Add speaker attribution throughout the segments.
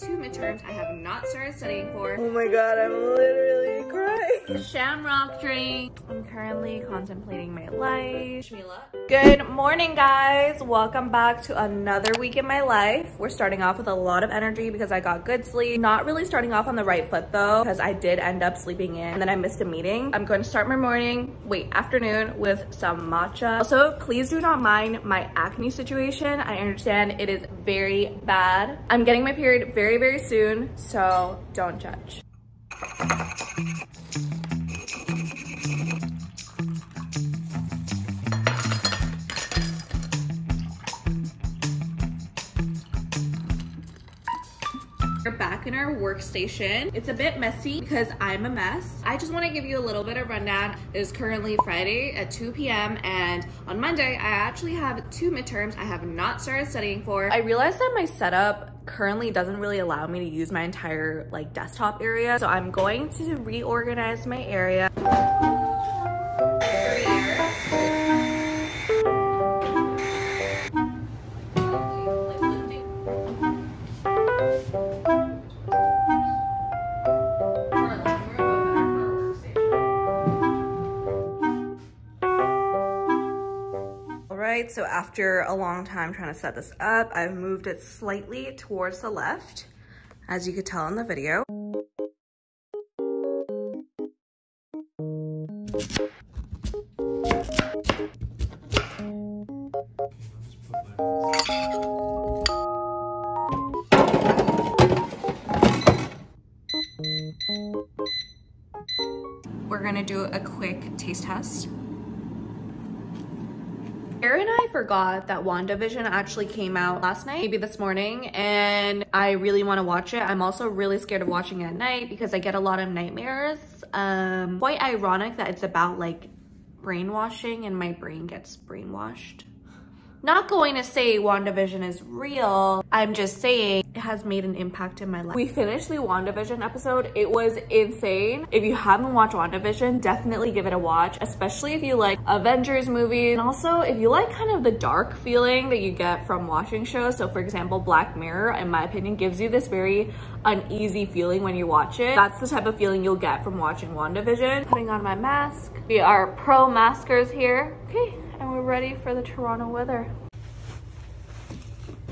Speaker 1: 2 midterms I have not started studying for.
Speaker 2: Oh my god, I'm literally crying.
Speaker 1: Shamrock drink. I'm currently contemplating my life. Good morning, guys. Welcome back to another week in my life. We're starting off with a lot of energy because I got good sleep. Not really starting off on the right foot though, because I did end up sleeping in and then I missed a meeting. I'm going to start my afternoon with some matcha. Also, please do not mind my acne situation. I understand it is very bad. I'm getting my period very, very soon, so don't judge. We're back in our workstation. It's a bit messy because I'm a mess. I just want to give you a little bit of rundown. It is currently Friday at 2 p.m. and on Monday, I actually have 2 midterms I have not started studying for. I realized that my setup currently doesn't really allow me to use my entire desktop area. So I'm going to reorganize my area. So after a long time trying to set this up, I've moved it slightly towards the left, as you could tell in the video. We're gonna do a quick taste test. Erin and I forgot that WandaVision actually came out last night, maybe this morning, and I really want to watch it. I'm also really scared of watching it at night because I get a lot of nightmares. Quite ironic that it's about brainwashing and my brain gets brainwashed. Not going to say WandaVision is real. I'm just saying it has made an impact in my life. We finished the WandaVision episode. It was insane. If you haven't watched WandaVision, definitely give it a watch, especially if you like Avengers movies. And also if you like kind of the dark feeling that you get from watching shows. So for example, Black Mirror, in my opinion, gives you this very uneasy feeling when you watch it. That's the type of feeling you'll get from watching WandaVision. Putting on my mask. We are pro maskers here. Okay. And we're ready for the Toronto weather.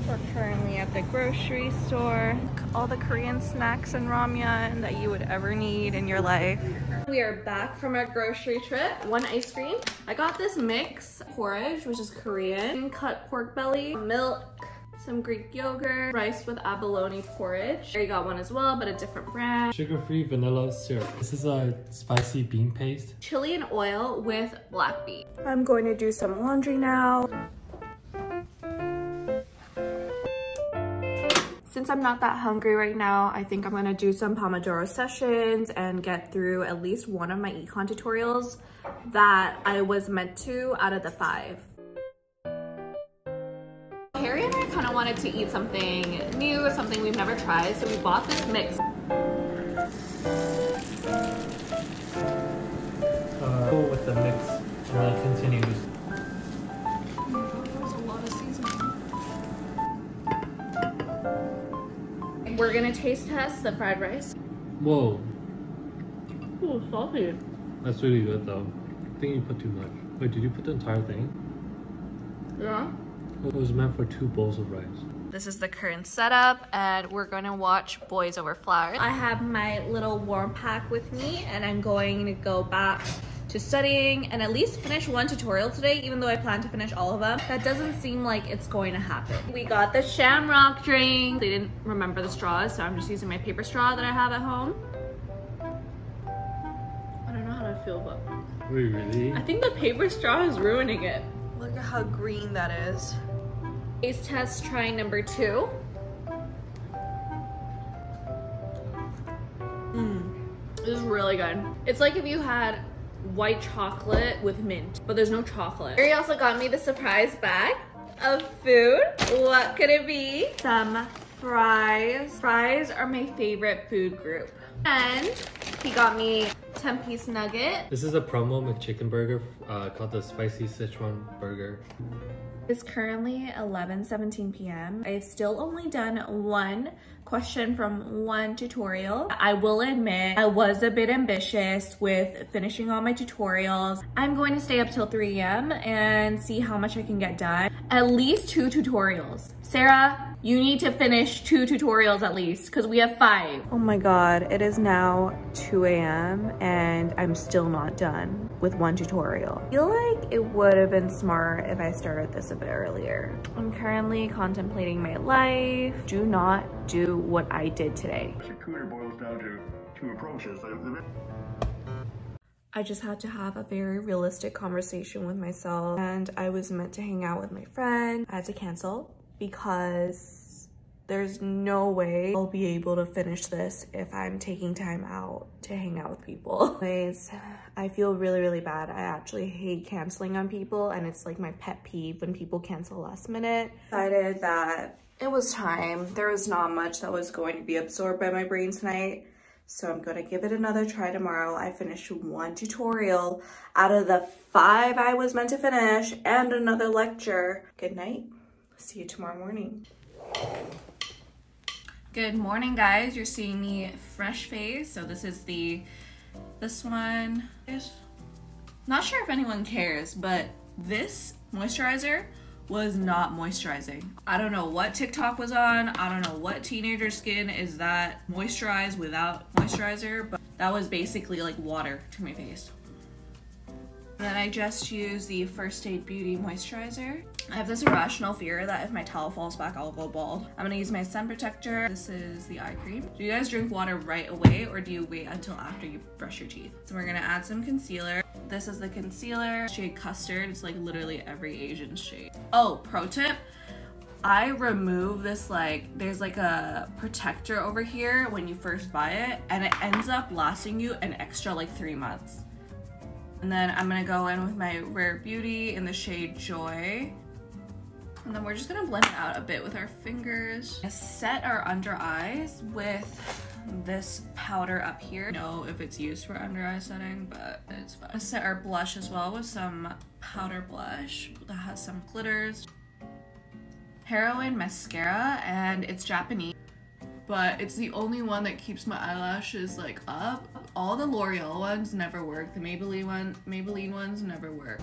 Speaker 1: We're currently at the grocery store. All the Korean snacks and ramyun that you would ever need in your life. We are back from our grocery trip. 1 ice cream. I got this mix porridge, which is Korean. Cut pork belly, milk, some Greek yogurt, rice with abalone porridge. There you got one as well, but a different brand.
Speaker 3: Sugar-free vanilla syrup. This is a spicy bean paste.
Speaker 1: Chili and oil with black beet. I'm going to do some laundry now. Since I'm not that hungry right now, I think I'm gonna do some Pomodoro sessions and get through at least one of my econ tutorials that I was meant to out of the 5. Harry and I kind of wanted to eat something new, something we've never tried, so we bought this mix.
Speaker 3: Go with the mix and then continue.
Speaker 1: There's a lot of seasoning. We're gonna taste test the fried rice.
Speaker 3: Whoa.
Speaker 1: Ooh, salty.
Speaker 3: That's really good though. I think you put too much. Wait, did you put the entire thing?
Speaker 1: Yeah.
Speaker 3: It was meant for 2 bowls of rice.
Speaker 1: This is the current setup and we're gonna watch Boys Over Flowers. I have my little warm pack with me and I'm going to go back to studying and at least finish 1 tutorial today, even though I plan to finish all of them. That doesn't seem like it's going to happen. We got the shamrock drink. They didn't remember the straws, so I'm just using my paper straw that I have at home. I don't know how to feel about it.
Speaker 3: Wait, really?
Speaker 1: I think the paper straw is ruining it.
Speaker 2: Look at how green that is.
Speaker 1: Taste test try number 2. This is really good. It's like if you had white chocolate with mint, but there's no chocolate. Harry also got me the surprise bag of food. What could it be? Some fries. Fries are my favorite food group. And He got me 10-piece nugget.
Speaker 3: This is a promo McChicken burger called the Spicy Sichuan Burger.
Speaker 1: It's currently 11:17 p.m. I've still only done one question from one tutorial. I will admit I was a bit ambitious with finishing all my tutorials. I'm going to stay up till 3 a.m. and see how much I can get done. At least 2 tutorials. Sarah, you need to finish 2 tutorials at least because we have 5. Oh my god, it is now 2 a.m. and I'm still not done with one tutorial. I feel like it would have been smart if I started this a bit earlier. I'm currently contemplating my life. Do not do what I did today.
Speaker 4: Charcuterie boils down to 2 approaches.
Speaker 1: I just had to have a very realistic conversation with myself, and I was meant to hang out with my friend. I had to cancel because there's no way I'll be able to finish this if I'm taking time out to hang out with people. Anyways, I feel really bad. I actually hate canceling on people, and it's like my pet peeve when people cancel last minute. Decided that it was time. There was not much that was going to be absorbed by my brain tonight. So I'm gonna give it another try tomorrow. I finished 1 tutorial out of the 5 I was meant to finish and another lecture. Good night. See you tomorrow morning. Good morning, guys. You're seeing the fresh face. So this is this one. Not sure if anyone cares, but this moisturizer was not moisturizing. I don't know what TikTok was on. I don't know what teenager skin is that moisturized without moisturizer, but that was basically like water to my face. And then I just used the First Aid Beauty moisturizer. I have this irrational fear that if my towel falls back, I'll go bald. I'm gonna use my sun protector. This is the eye cream. Do you guys drink water right away or do you wait until after you brush your teeth? So we're gonna add some concealer. This is the concealer, shade Custard. It's like literally every Asian shade. Oh, pro tip. I remove this, there's like a protector over here when you first buy it, and it ends up lasting you an extra like 3 months. And then I'm gonna go in with my Rare Beauty in the shade Joy. And then we're just gonna blend it out a bit with our fingers. Set our under eyes with this powder up here. I don't know if it's used for under eye setting, but it's fine. Set our blush as well with some powder blush that has some glitters. Heroin mascara, and it's Japanese, but it's the only one that keeps my eyelashes like up. All the L'Oreal ones never work. The Maybelline ones never work.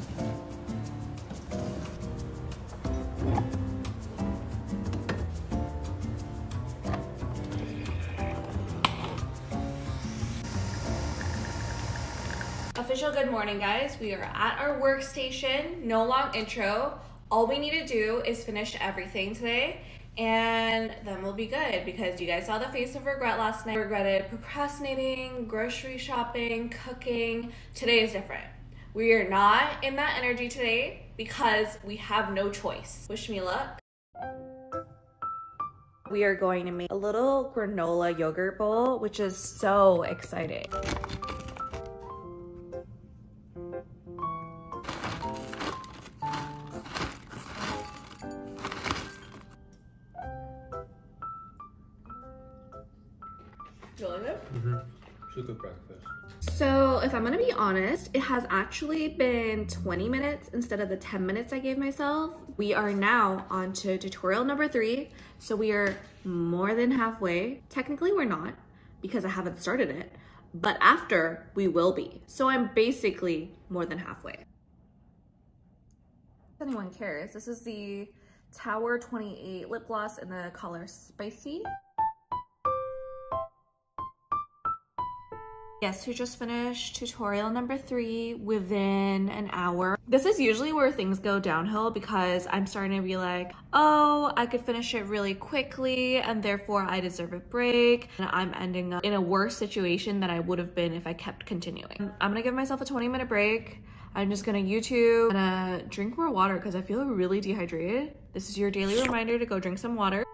Speaker 1: Official good morning, guys. We are at our workstation. No long intro. All we need to do is finish everything today, and then we'll be good, because you guys saw the face of regret last night. I regretted procrastinating, grocery shopping, cooking. Today is different. We are not in that energy today because we have no choice. Wish me luck. We are going to make a little granola yogurt bowl, which is so exciting. You like it?
Speaker 3: It's a good breakfast.
Speaker 1: So if I'm gonna be honest, it has actually been 20 minutes instead of the 10 minutes I gave myself. We are now on to tutorial number 3. So we are more than halfway. Technically we're not, because I haven't started it, but after we will be. So I'm basically more than halfway. If anyone cares, this is the Tower 28 lip gloss in the color Spicy. Yes, who just finished tutorial number 3 within an hour. This is usually where things go downhill, because I'm starting to be like, oh, I could finish it really quickly and therefore I deserve a break. And I'm ending up in a worse situation than I would have been if I kept continuing. I'm gonna give myself a 20-minute break. I'm just gonna YouTube and drink more water because I feel really dehydrated. This is your daily reminder to go drink some water.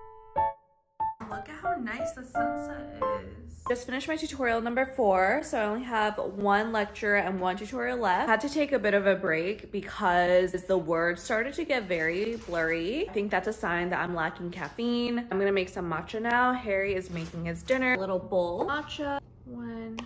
Speaker 1: Look at how nice the sunset is. Just finished my tutorial number 4, so I only have 1 lecture and 1 tutorial left. I had to take a bit of a break because the words started to get very blurry. I think that's a sign that I'm lacking caffeine. I'm gonna make some matcha now. Harry is making his dinner. A little bowl. Matcha. 1,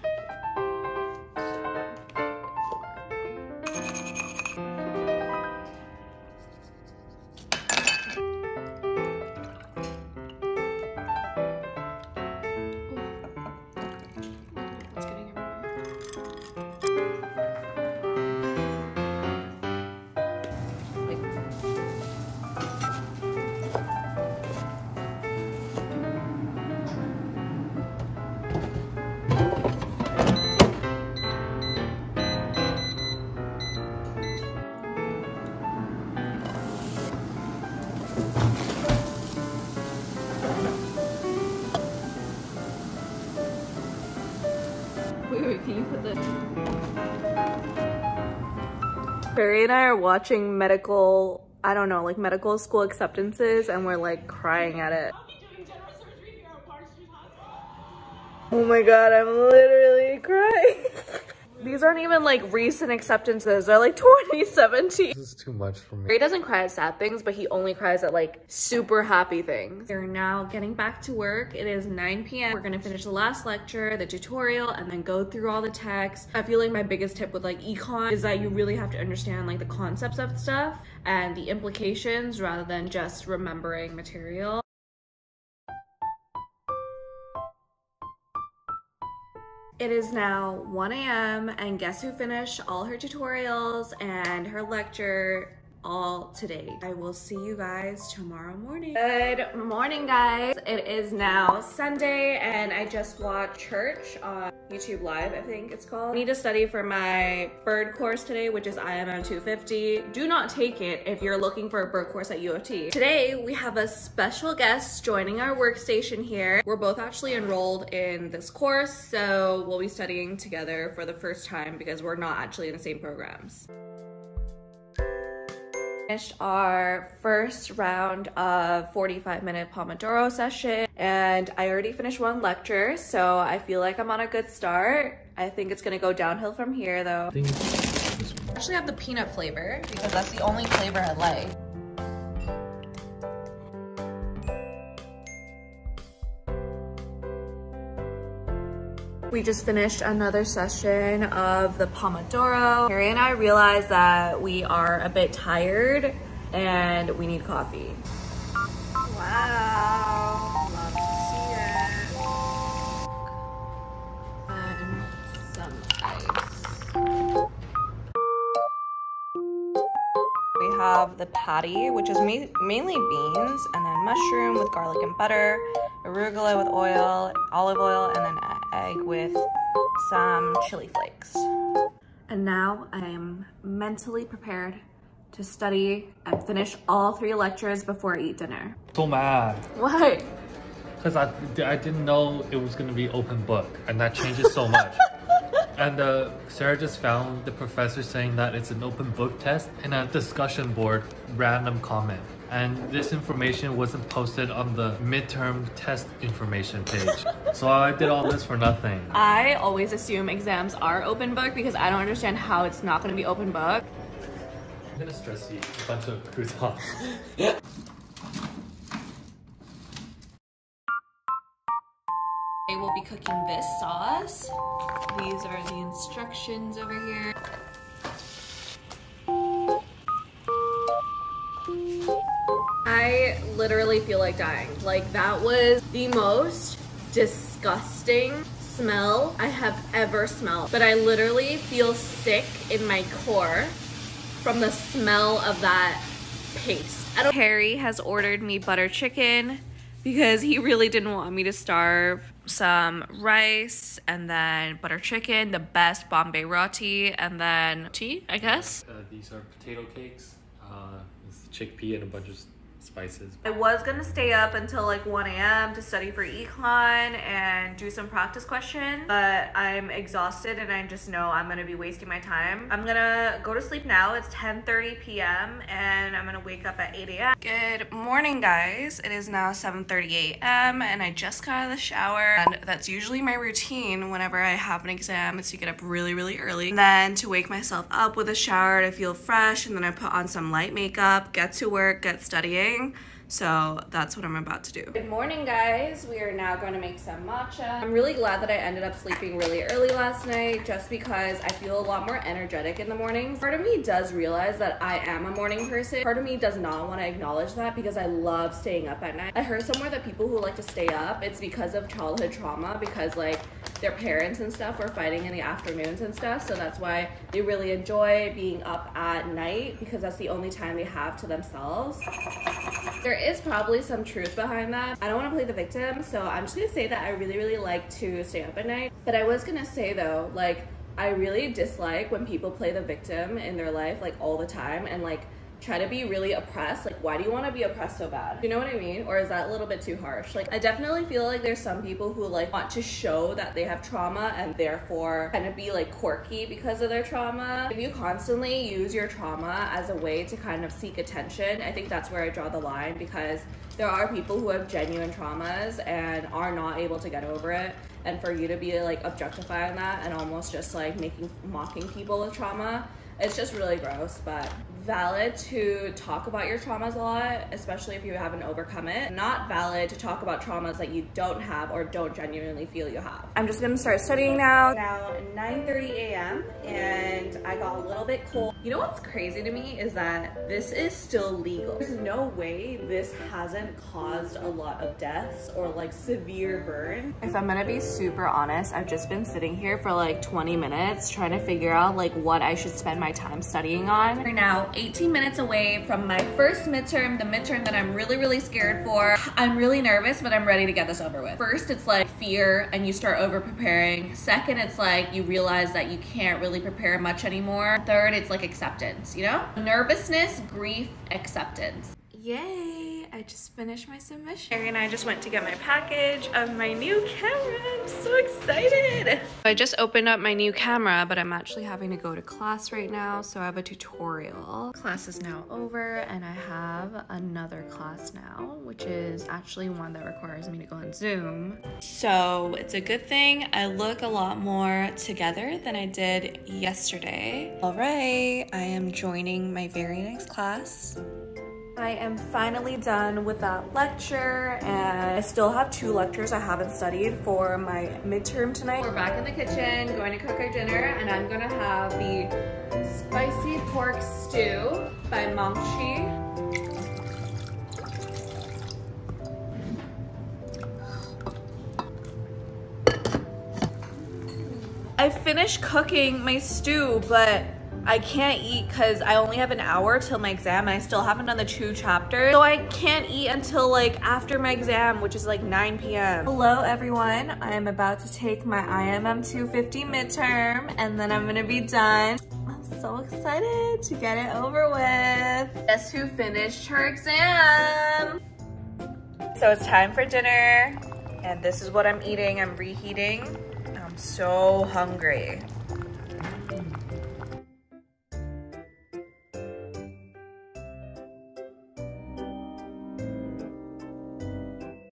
Speaker 1: Wait, can you put the... Barry and I are watching medical, I don't know, like medical school acceptances, and we're like crying at it. Oh my god, I'm literally crying. These aren't even like recent acceptances, they're like 2017.
Speaker 3: This is too much for me.
Speaker 1: He doesn't cry at sad things, but he only cries at like super happy things. We're now getting back to work. It is 9 p.m. We're gonna finish the last lecture, the tutorial, and then go through all the text. I feel like my biggest tip with like econ is that you really have to understand like the concepts of stuff and the implications rather than just remembering material. It is now 1 a.m. and guess who finished all her tutorials and her lecture all today. I will see you guys tomorrow morning. Good morning, guys. It is now Sunday and I just watched church on YouTube Live, I think it's called. I need to study for my bird course today, which is IMM 250. Do not take it if you're looking for a bird course at UofT. Today, we have a special guest joining our workstation here. We're both actually enrolled in this course, so we'll be studying together for the first time because we're not actually in the same programs. Finished our first round of 45-minute Pomodoro session and I already finished one lecture, so I feel like I'm on a good start. I think it's gonna go downhill from here though. I actually have the peanut flavor because that's the only flavor I like. We just finished another session of the Pomodoro. Harry and I realized that we are a bit tired and we need coffee. Wow, love to see it. And some ice. We have the patty, which is mainly beans, and then mushroom with garlic and butter, arugula with oil, olive oil, and then egg with some chili flakes. And now I am mentally prepared to study and finish all 3 lectures before I eat dinner.
Speaker 3: So mad.
Speaker 1: Why?
Speaker 3: Because I didn't know it was going to be open book, and that changes so much. And Sarah just found the professor saying that it's an open book test in a discussion board random comment. And this information wasn't posted on the midterm test information page. So I did all this for nothing.
Speaker 1: I always assume exams are open book because I don't understand how it's not going to be open book.
Speaker 3: I'm gonna stress you a bunch of croutons.
Speaker 1: I will be cooking this sauce. These are the instructions over here. I literally feel like dying. Like that was the most disgusting smell I have ever smelled. But I literally feel sick in my core from the smell of that paste. Harry has ordered me butter chicken because he really didn't want me to starve. Some rice and then butter chicken, the best Bombay roti, and then tea, I guess.
Speaker 3: These are potato cakes. It's chickpea and a bunch of spices.
Speaker 1: I was gonna stay up until like 1 a.m. to study for econ and do some practice questions, but I'm exhausted and I just know I'm gonna be wasting my time. I'm gonna go to sleep now. It's 10:30 p.m. and I'm gonna wake up at 8 a.m. Good morning, guys. It is now 7:30 a.m. and I just got out of the shower, and that's usually my routine whenever I have an exam, is to get up really, really early, and then to wake myself up with a shower to feel fresh, and then I put on some light makeup, get to work, get studying. So that's what I'm about to do. Good morning, guys. We are now going to make some matcha. I'm really glad that I ended up sleeping really early last night just because I feel a lot more energetic in the mornings. Part of me does realize that I am a morning person. Part of me does not want to acknowledge that because I love staying up at night. I heard somewhere that people who like to stay up, it's because of childhood trauma, because like their parents and stuff were fighting in the afternoons and stuff. So that's why they really enjoy being up at night, because that's the only time they have to themselves. There is probably some truth behind that. I don't want to play the victim, so I'm just gonna say that I really, really like to stay up at night. But I was gonna say though, like, I really dislike when people play the victim in their life like all the time and like try to be really oppressed. Like, why do you want to be oppressed so bad? You know what I mean? Or is that a little bit too harsh? Like, I definitely feel like there's some people who like want to show that they have trauma and therefore kind of be like quirky because of their trauma. If you constantly use your trauma as a way to kind of seek attention, I think that's where I draw the line, because there are people who have genuine traumas and are not able to get over it. And for you to be like objectifying that and almost just like mocking people with trauma, it's just really gross. But valid to talk about your traumas a lot, especially if you haven't overcome it. Not valid to talk about traumas that you don't have or don't genuinely feel you have. I'm just gonna start studying now. Now 9:30 a.m. and I got a little bit cold. You know what's crazy to me is that this is still legal. There's no way this hasn't caused a lot of deaths or like severe burn. If I'm gonna be super honest, I've just been sitting here for like 20 minutes trying to figure out like what I should spend my time studying on. We're now 18 minutes away from my first midterm, the midterm that I'm really scared for. I'm really nervous, but I'm ready to get this over with. First, it's like fear and you start over preparing. Second, it's like you realize that you can't really prepare much anymore. Third, it's like acceptance, you know? Nervousness, grief, acceptance. Yay, I just finished my submission. Harry and I just went to get my package of my new camera. I'm so excited. I just opened up my new camera, but I'm actually having to go to class right now, so I have a tutorial. Class is now over and I have another class now, which is actually one that requires me to go on Zoom. So it's a good thing I look a lot more together than I did yesterday. All right, I am joining my very next class. I am finally done with that lecture, and I still have 2 lectures I haven't studied for my midterm tonight. We're back in the kitchen, going to cook our dinner, and I'm gonna have the spicy pork stew by Mangchi. I finished cooking my stew, but I can't eat because I only have an hour till my exam and I still haven't done the 2 chapters. So I can't eat until like after my exam, which is like 9 p.m. Hello everyone, I am about to take my IMM 250 midterm and then I'm gonna be done. I'm so excited to get it over with. Guess who finished her exam? So it's time for dinner and this is what I'm eating. I'm reheating. I'm so hungry.